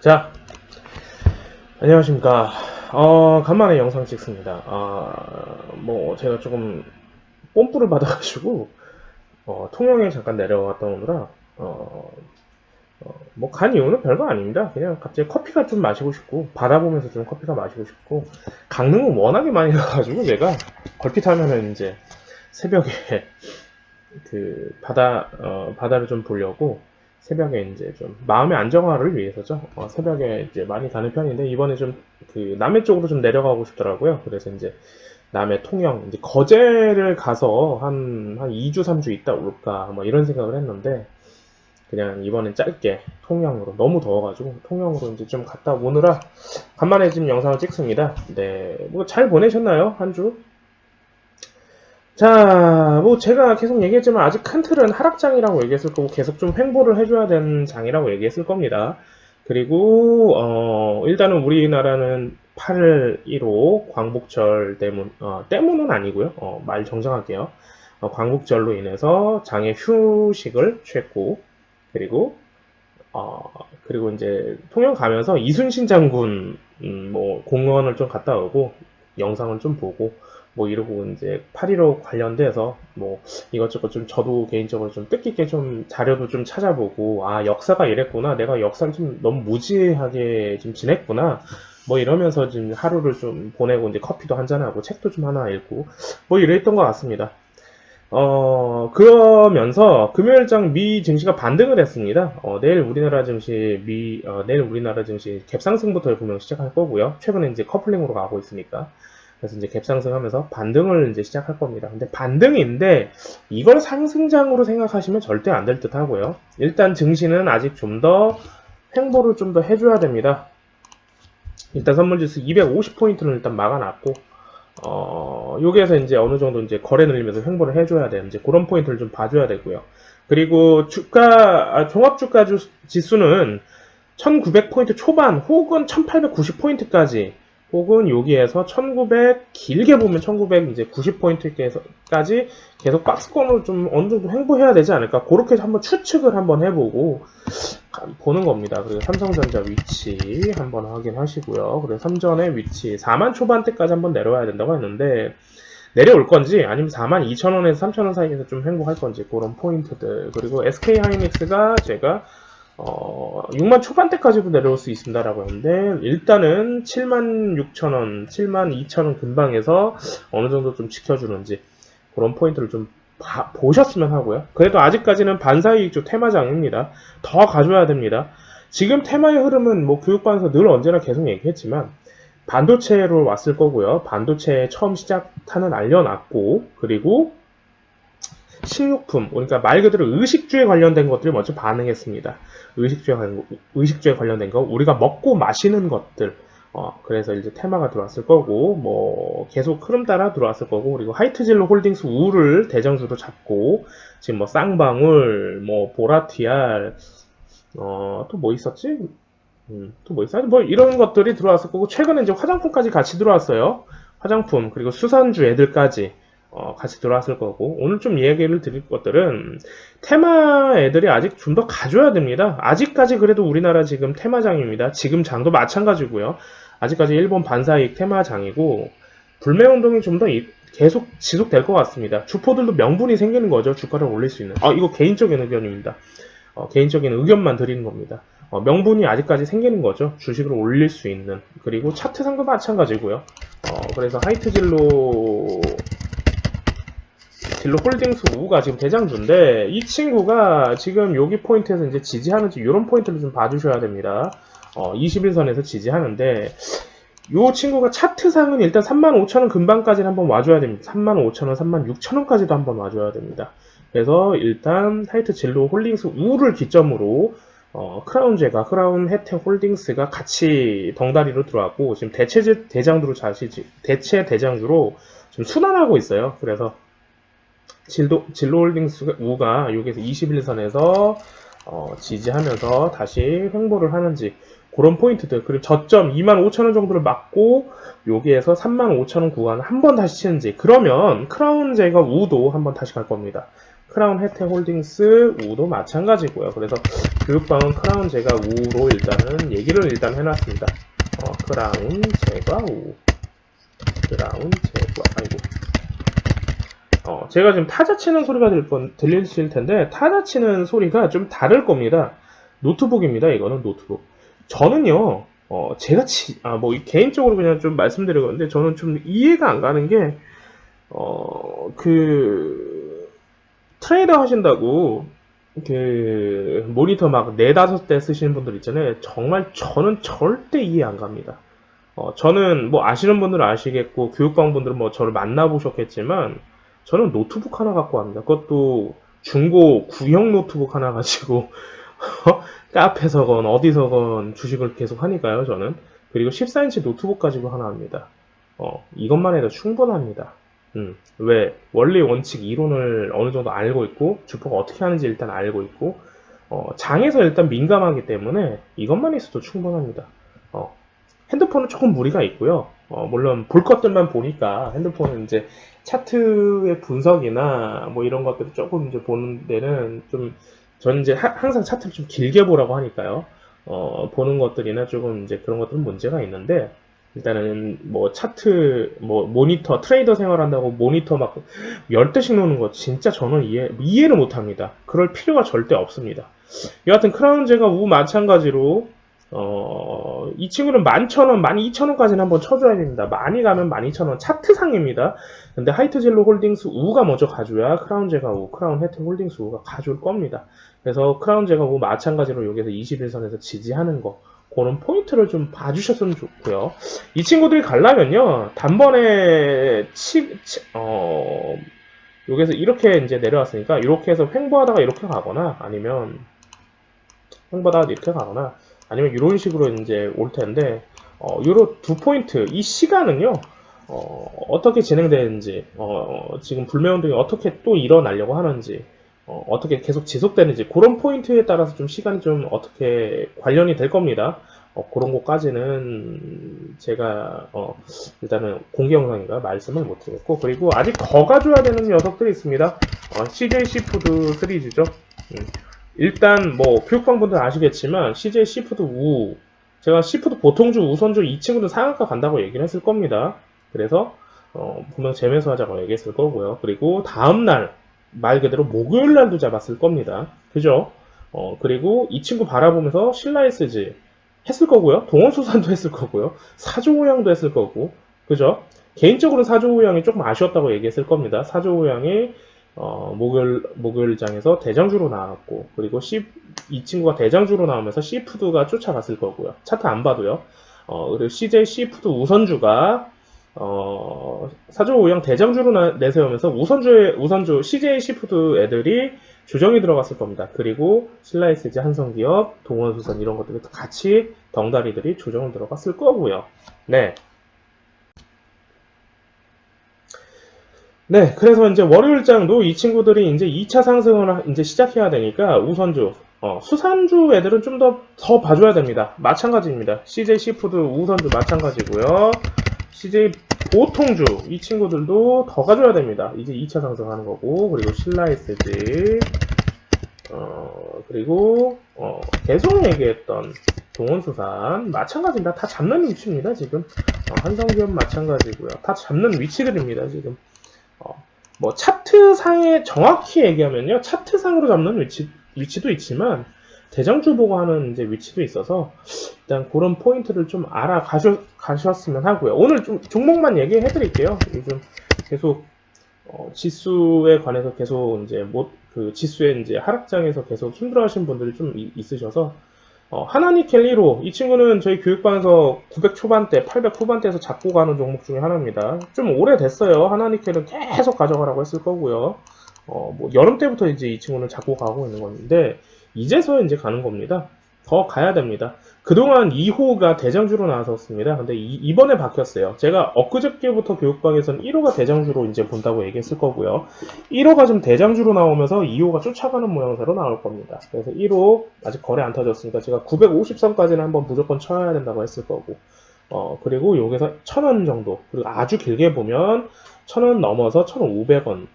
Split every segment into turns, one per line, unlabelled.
자, 안녕하십니까. 간만에 영상 찍습니다. 제가 조금 뽐뿌를 받아가지고, 통영에 잠깐 내려갔다 오느라, 간 이유는 별거 아닙니다. 그냥 갑자기 커피가 좀 마시고 싶고, 바다 보면서 좀 커피가 마시고 싶고, 강릉은 워낙에 많이 가가지고, 내가 걸핏하면은 이제 새벽에 바다를 좀 보려고, 새벽에 이제 좀 마음의 안정화를 위해서죠. 새벽에 이제 많이 가는 편인데 이번에 좀 남해 쪽으로 좀 내려가고 싶더라고요. 그래서 이제 남해 통영 이제 거제를 가서 한 2주 3주 있다 올까 뭐 이런 생각을 했는데 그냥 이번엔 짧게 통영으로 너무 더워가지고 통영으로 이제 좀 갔다 오느라 간만에 지금 영상을 찍습니다. 네, 뭐 잘 보내셨나요? 한 주? 자, 제가 계속 얘기했지만 아직 큰 틀은 하락장이라고 얘기했을 거고 계속 좀 횡보를 해줘야 되는 장이라고 얘기했을 겁니다. 그리고 일단은 우리나라는 8.15 광복절 때문은 아니고요. 말 정정할게요. 광복절로 인해서 장의 휴식을 취했고 그리고 이제 통영 가면서 이순신 장군 공원을 좀 갔다 오고 영상을 좀 보고 이러고 이제 8.15 관련돼서 이것저것 좀 저도 개인적으로 좀 뜻깊게 좀 자료도 좀 찾아보고 역사가 이랬구나, 내가 역사를 좀 너무 무지하게 좀 지냈구나 이러면서 지금 하루를 좀 보내고 이제 커피도 한잔하고 책도 좀 하나 읽고 이랬던 것 같습니다. 그러면서 금요일장 미 증시가 반등을 했습니다. 내일 우리나라 증시 갭상승부터 분명 시작할 거고요. 최근에 이제 커플링으로 가고 있으니까. 그래서 이제 갭상승하면서 반등을 이제 시작할 겁니다. 근데 반등인데 이걸 상승장으로 생각하시면 절대 안 될 듯 하고요. 일단 증시는 아직 좀 더 횡보를 좀 더 해줘야 됩니다. 일단 선물지수 250포인트는 일단 막아놨고, 여기에서 이제 어느 정도 이제 거래 늘리면서 횡보를 해줘야 돼요. 이제 그런 포인트를 좀 봐줘야 되고요. 그리고 종합주가 지수는 1900포인트 초반 혹은 1890포인트까지 혹은 여기에서 1900 길게 보면 1900 이제 90포인트까지 계속 박스권으로 좀 어느 정도 횡보해야 되지 않을까, 그렇게 한번 추측을 한번 해보고 보는 겁니다. 그리고 삼성전자 위치 한번 확인하시고요. 그리고 삼전의 위치 4만 초반대까지 한번 내려와야 된다고 했는데 내려올 건지 아니면 42,000원에서 3,000원 사이에서 좀 횡보할 건지 그런 포인트들. 그리고 SK 하이닉스가 제가 6만 초반대까지도 내려올 수 있습니다라고 했는데 일단은 76,000원, 72,000원 근방에서 어느 정도 좀 지켜주는지 그런 포인트를 좀 보셨으면 하고요. 그래도 아직까지는 반사이익조 테마장입니다. 더 가져야 됩니다. 지금 테마의 흐름은 교육반에서 늘 언제나 계속 얘기했지만 반도체로 왔을 거고요. 반도체 처음 시작하는 알려놨고, 그리고 식료품, 그러니까 말 그대로 의식주에 관련된 것들이 먼저 반응했습니다. 의식주에 관련된 거, 우리가 먹고 마시는 것들, 그래서 이제 테마가 들어왔을 거고, 계속 흐름 따라 들어왔을 거고, 그리고 하이트진로 홀딩스 우를 대장주로 잡고, 지금 쌍방울, 보라티알, 또 뭐 있었지? 이런 것들이 들어왔을 거고, 최근에 이제 화장품까지 같이 들어왔어요. 화장품, 그리고 수산주 애들까지. 같이 들어왔을 거고, 오늘 좀 얘기를 드릴 것들은 테마 애들이 아직 좀 더 가져야 됩니다. 아직까지 그래도 우리나라 지금 테마장입니다. 지금 장도 마찬가지고요. 아직까지 일본 반사이익 테마장이고 불매운동이 좀 더 계속 지속될 것 같습니다. 주포들도 명분이 생기는 거죠. 주가를 올릴 수 있는. 이거 개인적인 의견입니다. 개인적인 의견만 드리는 겁니다. 명분이 아직까지 생기는 거죠. 주식을 올릴 수 있는. 그리고 차트상도 마찬가지고요. 그래서 하이트진로 홀딩스 우가 지금 대장주인데 이 친구가 지금 여기 포인트에서 이제 지지하는지 이런 포인트를 좀 봐주셔야 됩니다. 21선에서 지지하는데 이 친구가 차트상은 일단 35,000원 근방까지는 한번 와줘야 됩니다. 35,000원, 36,000원까지도 한번 와줘야 됩니다. 그래서 일단 하이트 진로 홀딩스 우를 기점으로 크라운 혜택 홀딩스가 같이 덩다리로 들어왔고 지금 대체 대장주로 지금 순환하고 있어요. 그래서 진로 홀딩스 우가 여기에서 21선에서 지지하면서 다시 횡보를 하는지 그런 포인트들, 그리고 저점 25,000원 정도를 맞고 여기에서 35,000원 구간 한번 다시 치는지, 그러면 크라운 제거 우도 한번 다시 갈 겁니다. 크라운 혜택 홀딩스 우도 마찬가지고요. 그래서 교육방은 크라운 제가 우로 일단은 얘기를 일단 해놨습니다. 크라운 제과 우, 크라운 제과, 아이고. 제가 지금 타자 치는 소리가 들리실 텐데, 타자 치는 소리가 좀 다를 겁니다. 노트북입니다. 이거는 노트북. 저는요, 제가 개인적으로 그냥 좀 말씀드리건데, 저는 좀 이해가 안 가는 게, 트레이더 하신다고, 모니터 막 4, 5대 쓰시는 분들 있잖아요. 정말 저는 절대 이해 안 갑니다. 저는 아시는 분들은 아시겠고, 교육방 분들은 저를 만나보셨겠지만, 저는 노트북 하나 갖고 합니다. 그것도 중고 구형 노트북 하나 가지고 카페서건 어디서건 주식을 계속 하니까요, 저는. 그리고 14인치 노트북 가지고 하나 합니다. 이것만 해도 충분합니다. 왜? 원리 원칙 이론을 어느 정도 알고 있고, 주포가 어떻게 하는지 일단 알고 있고, 장에서 일단 민감하기 때문에 이것만 있어도 충분합니다. 핸드폰은 조금 무리가 있고요. 물론 볼 것들만 보니까 핸드폰은 이제 차트의 분석이나 이런 것들을 조금 이제 보는 데는 저는 이제 항상 차트를 좀 길게 보라고 하니까요. 보는 것들이나 조금 이제 그런 것들은 문제가 있는데, 일단은 차트, 모니터, 트레이더 생활한다고 모니터 막 10대씩 노는 거 진짜 저는 이해를 못 합니다. 그럴 필요가 절대 없습니다. 여하튼 크라운 제가 우 마찬가지로 이 친구는 11,000원, 12,000원까지는 한번 쳐줘야 됩니다. 많이 가면 12,000원 차트상입니다. 근데 하이트젤로 홀딩스 우가 먼저 가줘야 크라운 제가 우, 크라운 혜택 홀딩스 우가 가줄 겁니다. 그래서 크라운 제가 우 마찬가지로 여기서 21선에서 지지하는 거, 그런 포인트를 좀 봐주셨으면 좋고요. 이 친구들이 가려면요, 단번에 여기서 이렇게 이제 내려왔으니까 이렇게 해서 횡보하다가 이렇게 가거나 아니면 이런 식으로 이제 올 텐데, 요런 2포인트, 이 시간은요, 어떻게 진행되는지, 지금 불매운동이 어떻게 또 일어나려고 하는지, 어떻게 계속 지속되는지, 그런 포인트에 따라서 좀 시간이 좀 어떻게 관련이 될 겁니다. 그런 것까지는 제가, 일단은 공개 영상이라 말씀을 못 드렸고, 그리고 아직 더 가져야 되는 녀석들이 있습니다. CJ 시푸드 시리즈죠. 일단 교육방분들 아시겠지만 CJ 시푸드 우, 제가 시푸드 보통주, 우선주 이 친구들 상한가 간다고 얘기를 했을 겁니다. 그래서 분명 재매수 하자고 얘기했을 거고요. 그리고 다음날 말 그대로 목요일날도 잡았을 겁니다. 그죠? 그리고 이 친구 바라보면서 신라 SG 했을 거고요. 동원수산도 했을 거고요. 사조오양도 했을 거고, 그죠? 개인적으로 사조오양이 조금 아쉬웠다고 얘기했을 겁니다. 사조오양이 목요일장에서 대장주로 나왔고, 그리고 이 친구가 대장주로 나오면서 시푸드가 쫓아갔을 거고요. 차트 안 봐도요. 그리고 CJ 시푸드 우선주가 사조오양 대장주로 내세우면서 우선주 CJ 시푸드 애들이 조정이 들어갔을 겁니다. 그리고 신라 SG, 한성기업, 동원수산 이런 것들이 같이 덩다리들이 조정을 들어갔을 거고요. 네. 네, 그래서 이제 월요일장도 이 친구들이 이제 2차 상승을 이제 시작해야 되니까 우선주, 수산주 애들은 좀 더 봐줘야 됩니다. 마찬가지입니다. CJ 시푸드 우선주 마찬가지고요. CJ 보통주, 이 친구들도 더 가져야 됩니다. 이제 2차 상승하는 거고, 그리고 신라 SG, 그리고, 계속 얘기했던 동원수산, 마찬가지입니다. 다 잡는 위치입니다, 지금. 한성기업 마찬가지고요. 다 잡는 위치들입니다, 지금. 차트상에 정확히 얘기하면요, 차트상으로 잡는 위치도 있지만, 대장주 보고 하는 이제 위치도 있어서, 일단 그런 포인트를 좀 가셨으면 하고요. 오늘 좀 종목만 얘기해 드릴게요. 요즘 계속, 지수에 관해서 계속 이제 지수의 이제 하락장에서 계속 힘들어 하시는 분들이 좀 있으셔서, 하나니켈리로, 이 친구는 저희 교육방에서 900 초반대, 800 후반대에서 잡고 가는 종목 중에 하나입니다. 좀 오래됐어요. 하나니켈은 계속 가져가라고 했을 거고요. 여름 때부터 이제 이 친구는 잡고 가고 있는 건데, 이제서 이제 가는 겁니다. 더 가야 됩니다. 그동안 2호가 대장주로 나왔었습니다. 근데 이번에 바뀌었어요. 제가 엊그저께부터 교육방에서는 1호가 대장주로 이제 본다고 얘기했을 거고요. 1호가 좀 대장주로 나오면서 2호가 쫓아가는 모양새로 나올 겁니다. 그래서 1호 아직 거래 안 터졌으니까 제가 950선까지는 한번 무조건 쳐야 된다고 했을 거고, 그리고 여기서 1000원 정도, 그리고 아주 길게 보면 1000원 넘어서 1500원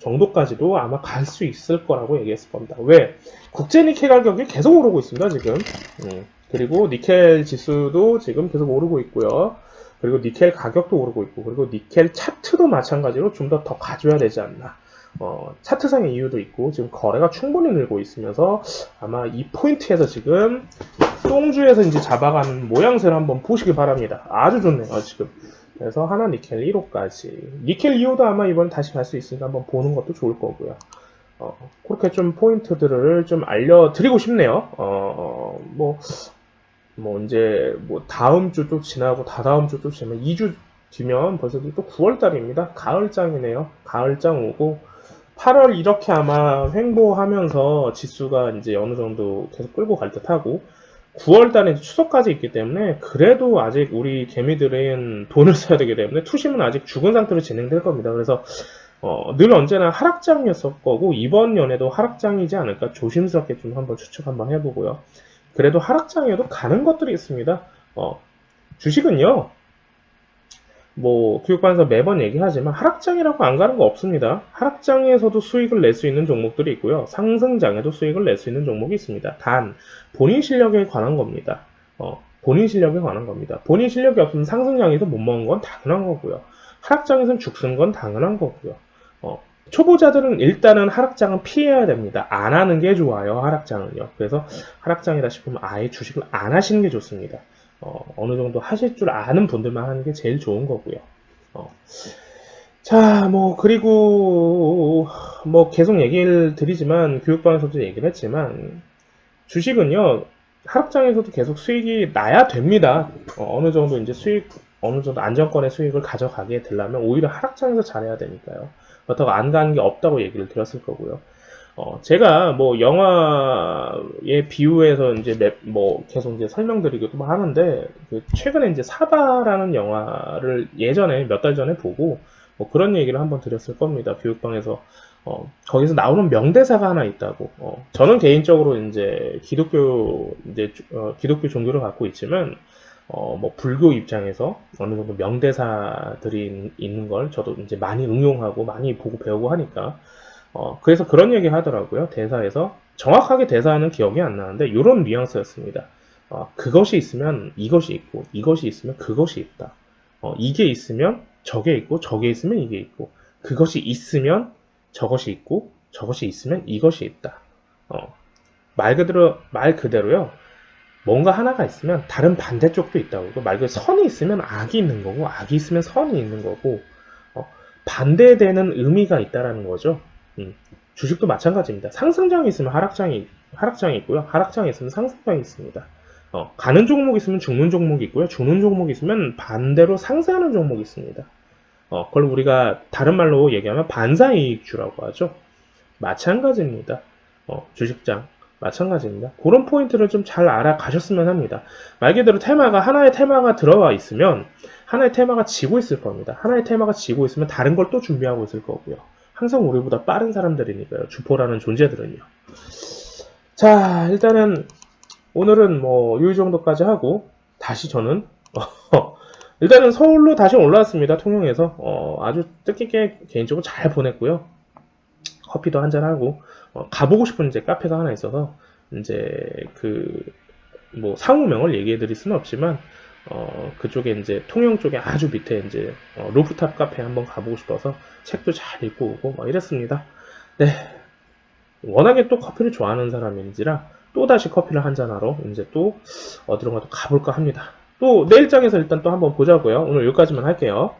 정도까지도 아마 갈 수 있을 거라고 얘기했을 겁니다. 왜? 국제 니켈 가격이 계속 오르고 있습니다, 지금. 그리고 니켈 지수도 지금 계속 오르고 있고요. 그리고 니켈 가격도 오르고 있고, 그리고 니켈 차트도 마찬가지로 좀 더 가져야 되지 않나. 차트상의 이유도 있고, 지금 거래가 충분히 늘고 있으면서 아마 이 포인트에서 지금 똥주에서 이제 잡아가는 모양새를 한번 보시기 바랍니다. 아주 좋네요, 지금. 그래서 하나 니켈 1호까지. 니켈 2호도 아마 이번에 다시 갈 수 있으니까 한번 보는 것도 좋을 거고요. 그렇게 좀 포인트들을 좀 알려드리고 싶네요. 이제 다음 주도 지나고 다다음 주도 지나면 2주 뒤면 벌써 또 9월달입니다. 가을장이네요. 가을장 오고 8월 이렇게 아마 횡보하면서 지수가 이제 어느 정도 계속 끌고 갈 듯하고 9월달에 추석까지 있기 때문에 그래도 아직 우리 개미들은 돈을 써야 되기 때문에 투심은 아직 죽은 상태로 진행될 겁니다. 그래서 늘 언제나 하락장이었을 거고 이번 연에도 하락장이지 않을까 조심스럽게 좀 한번 추측 한번 해보고요. 그래도 하락장에도 가는 것들이 있습니다. 주식은요, 교육반에서 매번 얘기하지만 하락장이라고 안 가는 거 없습니다. 하락장에서도 수익을 낼 수 있는 종목들이 있고요. 상승장에도 수익을 낼 수 있는 종목이 있습니다. 단 본인 실력에 관한 겁니다. 본인 실력에 관한 겁니다. 본인 실력이 없으면 상승장에서 못 먹은 건 당연한 거고요. 하락장에서는 죽쓰는 건 당연한 거고요. 초보자들은 일단은 하락장은 피해야 됩니다. 안 하는 게 좋아요, 하락장은요. 그래서 하락장이다 싶으면 아예 주식을 안 하시는 게 좋습니다. 어느 정도 하실 줄 아는 분들만 하는 게 제일 좋은 거고요. 자, 그리고, 계속 얘기를 드리지만, 교육반에서도 얘기를 했지만, 주식은요, 하락장에서도 계속 수익이 나야 됩니다. 어느 정도 이제 어느 정도 안정권의 수익을 가져가게 되려면 오히려 하락장에서 잘해야 되니까요. 그렇다고 안 가는 게 없다고 얘기를 드렸을 거고요. 제가 영화에 비유해서 이제 계속 이제 설명드리기도 하는데, 최근에 이제 사바라는 영화를 예전에 몇 달 전에 보고, 그런 얘기를 한번 드렸을 겁니다. 교육방에서. 거기서 나오는 명대사가 하나 있다고. 저는 개인적으로 이제 기독교 종교를 갖고 있지만, 불교 입장에서 어느 정도 명대사들이 있는 걸 저도 이제 많이 응용하고 많이 보고 배우고 하니까, 그래서 그런 얘기 하더라고요. 대사에서. 정확하게 대사는 기억이 안 나는데, 이런 뉘앙스였습니다. 그것이 있으면 이것이 있고, 이것이 있으면 그것이 있다. 이게 있으면 저게 있고, 저게 있으면 이게 있고, 그것이 있으면 저것이 있고, 저것이 있으면 이것이 있다. 말 그대로요. 뭔가 하나가 있으면 다른 반대쪽도 있다고. 말 그대로 선이 있으면 악이 있는 거고, 악이 있으면 선이 있는 거고, 반대되는 의미가 있다라는 거죠. 주식도 마찬가지입니다. 상승장이 있으면 하락장이 있고요. 하락장이 있으면 상승장이 있습니다. 가는 종목이 있으면 죽는 종목이 있고요. 죽는 종목이 있으면 반대로 상승하는 종목이 있습니다. 그걸 우리가 다른 말로 얘기하면 반사이익주라고 하죠. 마찬가지입니다. 주식장 마찬가지입니다. 그런 포인트를 좀 잘 알아가셨으면 합니다. 말 그대로 하나의 테마가 들어와 있으면 하나의 테마가 지고 있을 겁니다. 하나의 테마가 지고 있으면 다른 걸 또 준비하고 있을 거고요. 항상 우리보다 빠른 사람들이니까요. 주포라는 존재들은요. 자, 일단은 오늘은 요 정도까지 하고 다시 저는 일단은 서울로 다시 올라왔습니다. 통영에서 아주 뜻깊게 개인적으로 잘 보냈고요. 커피도 한잔하고 가보고 싶은 이제 카페가 하나 있어서 이제 상호명을 얘기해 드릴 수는 없지만 그쪽에 이제 통영 쪽에 아주 밑에 이제 루프탑 카페 한번 가보고 싶어서 책도 잘 읽고 오고 이랬습니다. 네, 워낙에 또 커피를 좋아하는 사람인지라 또 다시 커피를 한잔하러 이제 또 어디론가 또 가볼까 합니다. 또 내일장에서 일단 또 한번 보자고요. 오늘 여기까지만 할게요.